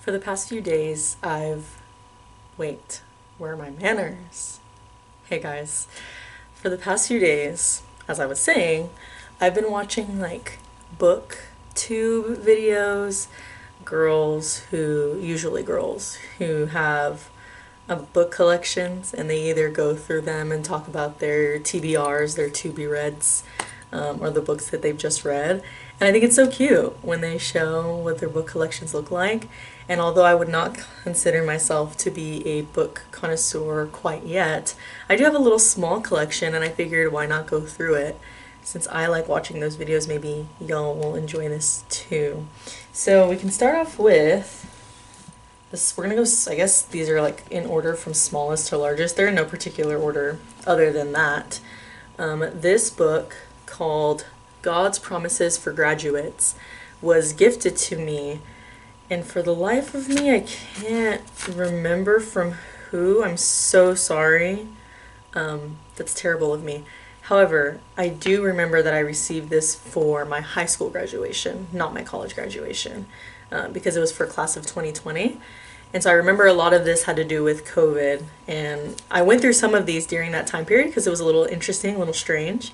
For the past few days, wait, where are my manners? Hey guys, for the past few days, as I was saying, I've been watching like booktube videos, usually girls, who have book collections and they either go through them and talk about their TBRs, their to be reads, or the books that they've just read. And I think it's so cute when they show what their book collections look like. And although I would not consider myself to be a book connoisseur quite yet, I do have a little small collection and I figured why not go through it. Since I like watching those videos, maybe y'all will enjoy this too. So we can start off with this. We're gonna go, I guess these are like in order from smallest to largest. They're in no particular order other than that. This book called God's Promises for Graduates was gifted to me, and for the life of me I can't remember from who. I'm so sorry. That's terrible of me. However, I do remember that I received this for my high school graduation, not my college graduation, because it was for class of 2020. And so I remember a lot of this had to do with COVID, and I went through some of these during that time period because it was a little interesting, a little strange.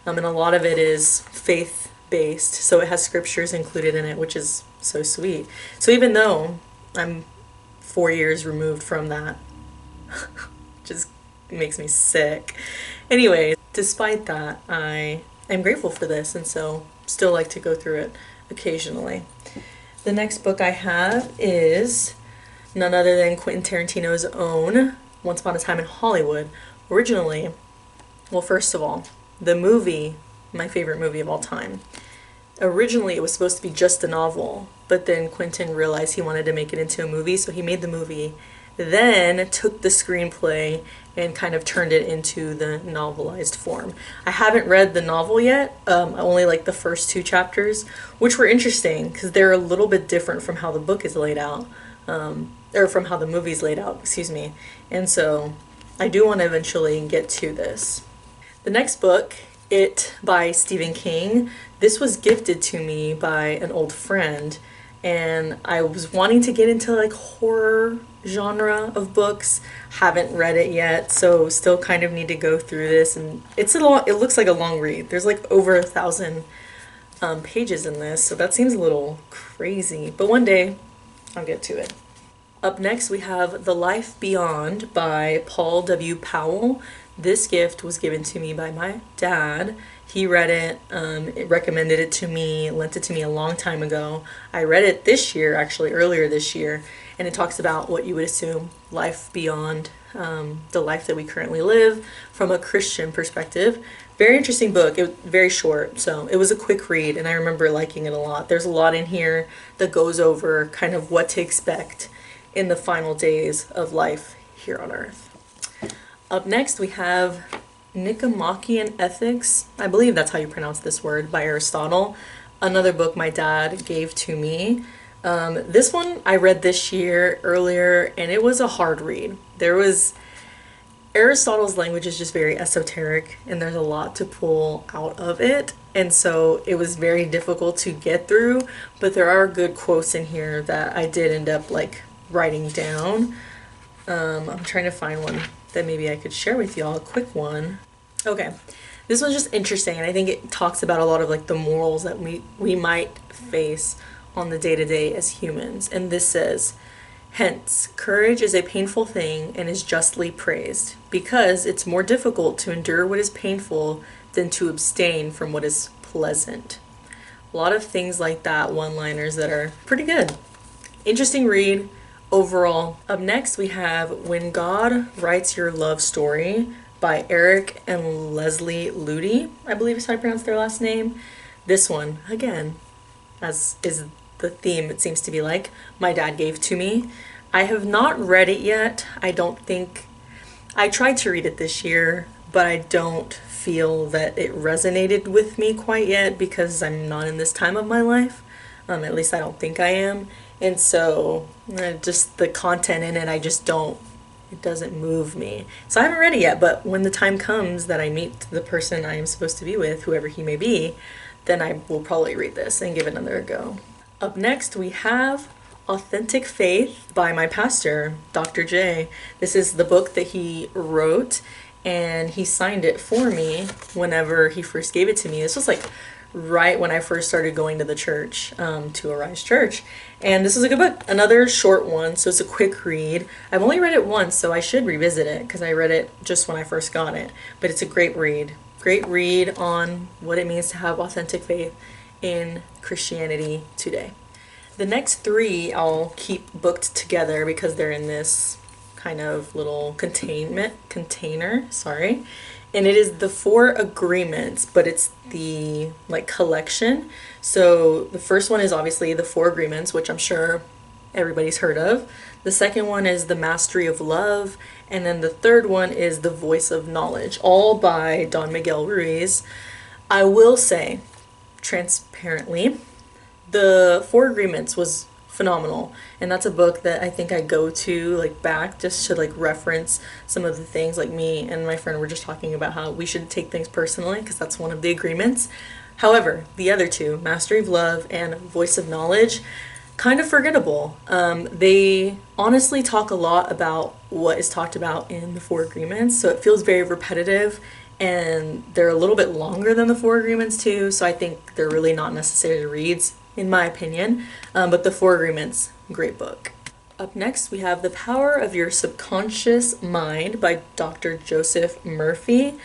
And a lot of it is faith-based, so it has scriptures included in it, which is so sweet. So even though I'm 4 years removed from that, just makes me sick. Anyway, despite that, I am grateful for this, and so still like to go through it occasionally. The next book I have is none other than Quentin Tarantino's own Once Upon a Time in Hollywood. Originally, well, first of all, the movie, my favorite movie of all time. Originally, it was supposed to be just a novel, but then Quentin realized he wanted to make it into a movie, so he made the movie, then took the screenplay and kind of turned it into the novelized form. I haven't read the novel yet, only like the first 2 chapters, which were interesting because they're a little bit different from how the book is laid out, or from how the movie's laid out, excuse me. And so I do want to eventually get to this. The next book, It by Stephen King. This was gifted to me by an old friend, and I was wanting to get into like horror genre of books. Haven't read it yet, so still kind of need to go through this. And it looks like a long read. There's like over 1,000 pages in this, so that seems a little crazy. But one day, I'll get to it. Up next, we have The Life Beyond by Paul W. Powell. This gift was given to me by my dad. He read it, recommended it to me, lent it to me a long time ago. I read it this year, actually earlier this year, and it talks about what you would assume life beyond the life that we currently live from a Christian perspective. Very interesting book. It was very short, so it was a quick read, and I remember liking it a lot. There's a lot in here that goes over kind of what to expect in the final days of life here on earth. Up next, we have Nicomachean Ethics. I believe that's how you pronounce this word, by Aristotle. Another book my dad gave to me. This one I read this year earlier, and it was a hard read. Aristotle's language is just very esoteric, and there's a lot to pull out of it. And so it was very difficult to get through, but there are good quotes in here that I did end up like writing down. I'm trying to find one that maybe I could share with y'all, a quick one. Okay, this one's just interesting, and I think it talks about a lot of like the morals that we might face on the day-to-day as humans. And this says, hence, courage is a painful thing and is justly praised, because it's more difficult to endure what is painful than to abstain from what is pleasant. A lot of things like that, one-liners that are pretty good. Interesting read. Overall. Up next, we have When God Writes Your Love Story by Eric and Leslie Ludy, I believe is how I pronounce their last name. This one, again, as is the theme it seems to be like, my dad gave to me. I have not read it yet. I tried to read it this year, but I don't feel that it resonated with me quite yet because I'm not in this time of my life. At least I don't think I am. And so just the content in it, it doesn't move me. So I haven't read it yet, but when the time comes that I meet the person I am supposed to be with, whoever he may be, then I will probably read this and give it another go. Up next, we have Authentic Faith by my pastor, Dr. J. This is the book that he wrote, and he signed it for me whenever he first gave it to me. This was like right when I first started going to the church, to Arise Church. And this is a good book. Another short one, so it's a quick read. I've only read it once, so I should revisit it because I read it just when I first got it. But it's a great read. Great read on what it means to have authentic faith in Christianity today. The next three I'll keep booked together because they're in this kind of little container, sorry. And it is the Four Agreements, but it's the like collection. So the first one is obviously the Four Agreements, which I'm sure everybody's heard of. The second one is the Mastery of Love, and then the third one is the Voice of Knowledge, all by Don Miguel Ruiz. I will say, transparently, the Four Agreements was phenomenal, and that's a book that I think I go to like back just to like reference some of the things. Like me and my friend were just talking about how we should take things personally because that's one of the agreements. However, the other two, Mastery of Love and Voice of Knowledge, kind of forgettable. They honestly talk a lot about what is talked about in the Four Agreements, so it feels very repetitive, and they're a little bit longer than the Four Agreements too, so I think they're really not necessary reads in my opinion. But the Four Agreements, great book. Up next, we have The Power of Your Subconscious Mind by Dr. Joseph Murphy,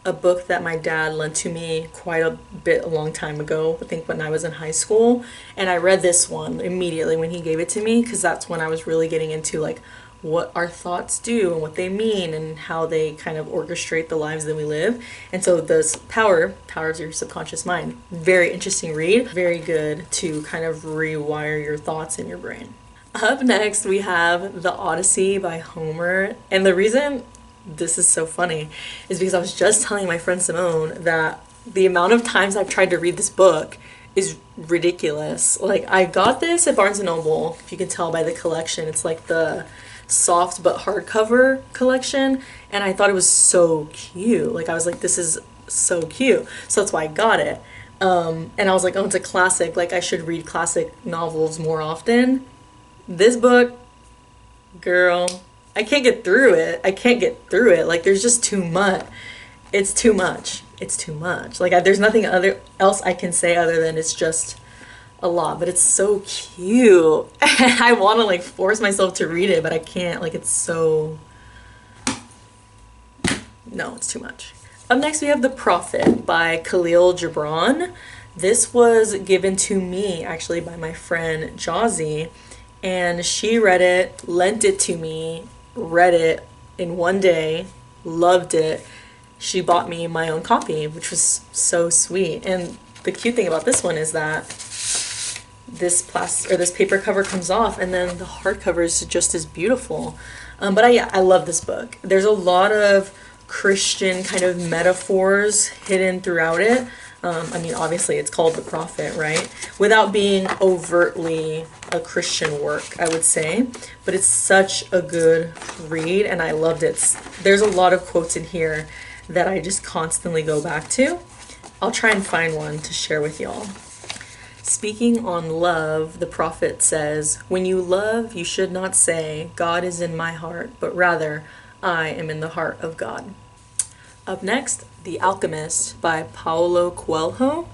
a book that my dad lent to me quite a bit a long time ago, I think when I was in high school. And I read this one immediately when he gave it to me because that's when I was really getting into like what our thoughts do and what they mean and how they kind of orchestrate the lives that we live. And so this Power of Your Subconscious Mind, very interesting read, very good to kind of rewire your thoughts in your brain. Up next, we have The Odyssey by Homer. And the reason this is so funny is because I was just telling my friend Simone that the amount of times I've tried to read this book is ridiculous. Like, I got this at Barnes & Noble, if you can tell by the collection. It's like the soft but hardcover collection, and I thought it was so cute. Like, I was like, this is so cute. So that's why I got it. And I was like, oh, it's a classic. Like, I should read classic novels more often. This book, girl, I can't get through it. Like, there's just too much. It's too much. Like, there's nothing else I can say other than it's just a lot, but it's so cute. I want to like force myself to read it, but I can't. Like, it's so... No, it's too much. Up next, we have The Prophet by Khalil Gibran. This was given to me actually by my friend Jazzy, and she read it, lent it to me, read it in one day, loved it. She bought me my own copy, which was so sweet. And the cute thing about this one is that this paper cover comes off, and then the hardcover is just as beautiful. But I love this book. There's a lot of Christian kind of metaphors hidden throughout it. I mean, obviously it's called The Prophet, right? Without being overtly a Christian work, I would say. But it's such a good read, and I loved it. There's a lot of quotes in here that I just constantly go back to. I'll try and find one to share with y'all. Speaking on love, the prophet says, "When you love, you should not say, 'God is in my heart,' but rather, 'I am in the heart of God.'" Up next, The Alchemist by Paulo Coelho.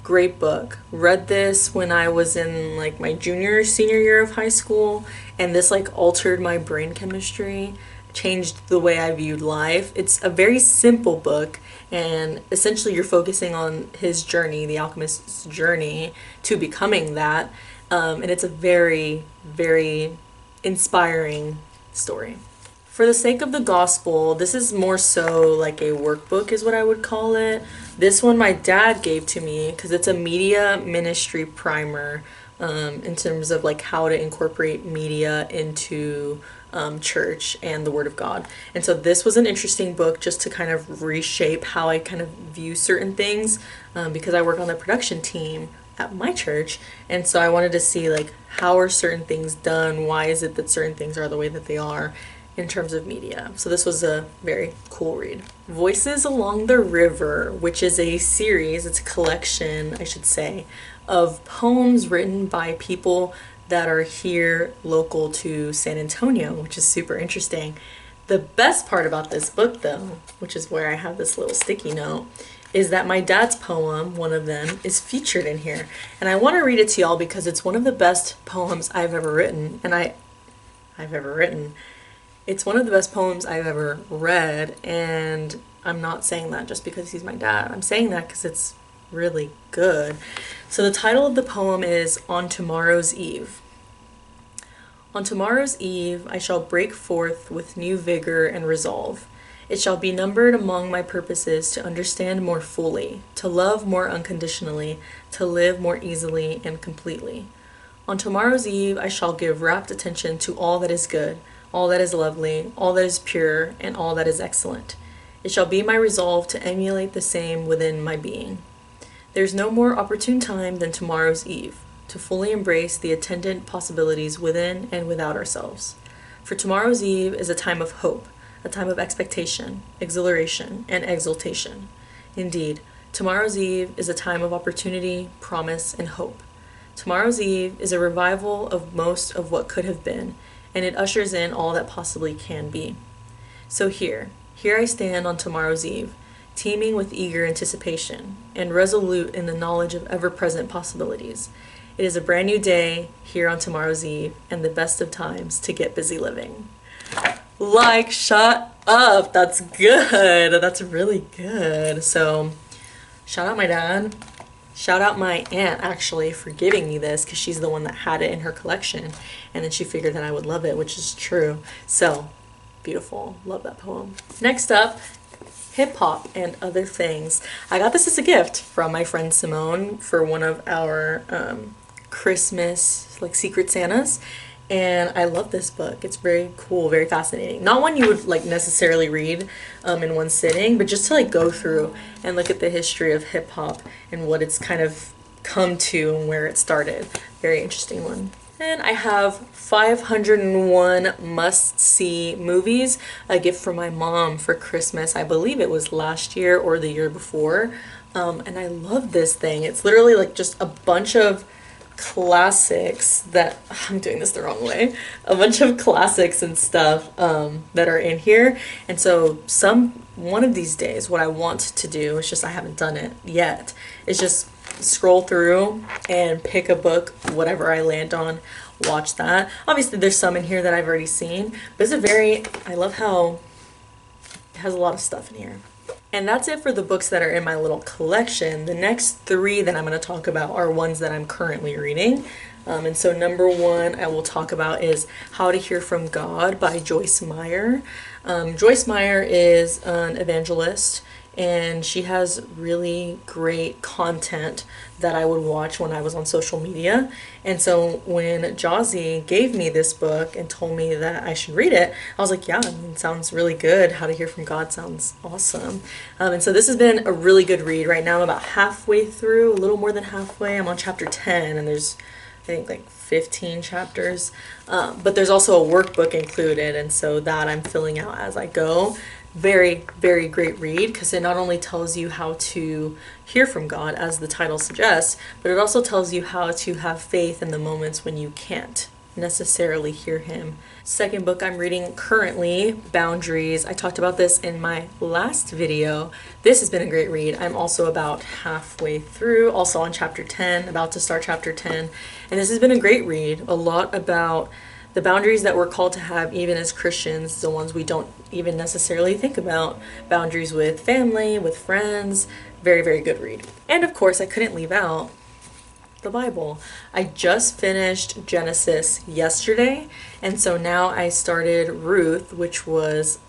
Great book. Read this when I was in like my senior year of high school, and this like altered my brain chemistry, changed the way I viewed life. It's a very simple book, and essentially you're focusing on his journey, the alchemist's journey to becoming that. And it's a very, very inspiring story. For the sake of the gospel, this is more so like a workbook is what I would call it. This one my dad gave to me because it's a media ministry primer, in terms of like how to incorporate media into church and the Word of God. And so this was an interesting book just to kind of reshape how I kind of view certain things, because I work on the production team at my church, and so I wanted to see like how are certain things done, why is it that certain things are the way that they are in terms of media. So this was a very cool read. Voices Along the River, which is a series, it's a collection, I should say, of poems written by people that are here local to San Antonio, which is super interesting. The best part about this book, though, which is where I have this little sticky note, is that my dad's poem, one of them, is featured in here. And I want to read it to y'all because it's one of the best poems I've ever written. It's one of the best poems I've ever read, and I'm not saying that just because he's my dad. I'm saying that because it's really good. So the title of the poem is On Tomorrow's Eve. On tomorrow's eve I shall break forth with new vigor and resolve. It shall be numbered among my purposes to understand more fully, to love more unconditionally, to live more easily and completely. On tomorrow's eve I shall give rapt attention to all that is good, all that is lovely, all that is pure, and all that is excellent. It shall be my resolve to emulate the same within my being. There's no more opportune time than tomorrow's eve, to fully embrace the attendant possibilities within and without ourselves. For tomorrow's eve is a time of hope, a time of expectation, exhilaration, and exultation. Indeed, tomorrow's eve is a time of opportunity, promise, and hope. Tomorrow's eve is a revival of most of what could have been, and it ushers in all that possibly can be. So here I stand on tomorrow's eve, teeming with eager anticipation, and resolute in the knowledge of ever-present possibilities. It is a brand new day here on tomorrow's eve, and the best of times to get busy living. Like, shut up. That's good. That's really good. So, shout out my dad. Shout out my aunt, actually, for giving me this, because she's the one that had it in her collection, and then she figured that I would love it, which is true. So, beautiful. Love that poem. Next up, hip hop and other things. I got this as a gift from my friend Simone for one of our Christmas like Secret Santas, and I love this book. It's very cool, very fascinating. Not one you would like necessarily read in one sitting, but just to like go through and look at the history of hip hop and what it's kind of come to and where it started. Very interesting one. And I have 501 must-see movies, a gift from my mom for Christmas. I believe it was last year or the year before. And I love this thing. It's literally like just a bunch of classics that, I'm doing this the wrong way, a bunch of classics and stuff that are in here. And so one of these days, what I want to do, it's just I haven't done it yet, is just scroll through and pick a book, whatever I land on, watch that. Obviously there's some in here that I've already seen, but I love how it has a lot of stuff in here. And that's it for the books that are in my little collection. The next three that I'm going to talk about are ones that I'm currently reading. And so number one I will talk about is How to Hear from God by Joyce Meyer. Joyce Meyer is an evangelist, and she has really great content that I would watch when I was on social media. And so when Jazzy gave me this book and told me that I should read it, I was like, yeah, it sounds really good. How to Hear from God sounds awesome. And so this has been a really good read. Right now I'm about halfway through, a little more than halfway. I'm on chapter 10, and there's, I think, like 15 chapters. But there's also a workbook included, and so that I'm filling out as I go. Very, very great read, because it not only tells you how to hear from God, as the title suggests, but it also tells you how to have faith in the moments when you can't necessarily hear Him. Second book I'm reading currently, Boundaries. I talked about this in my last video. This has been a great read. I'm also about halfway through, also on chapter 10, about to start chapter 10. And this has been a great read. A lot about the boundaries that we're called to have even as Christians, the ones we don't even necessarily think about. Boundaries with family, with friends. Very, very good read. And of course, I couldn't leave out the Bible. I just finished Genesis yesterday, and so now I started Ruth, which I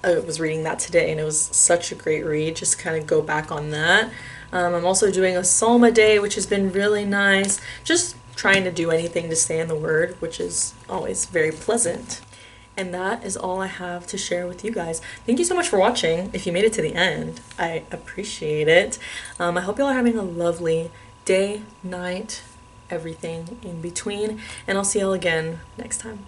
was reading that today, and it was such a great read. Just kind of go back on that. I'm also doing a Psalm a day, which has been really nice. Just trying to do anything to stay in the Word, which is always very pleasant. And that is all I have to share with you guys. Thank you so much for watching. If you made it to the end, I appreciate it. I hope you all are having a lovely day, night, everything in between, and I'll see y'all again next time.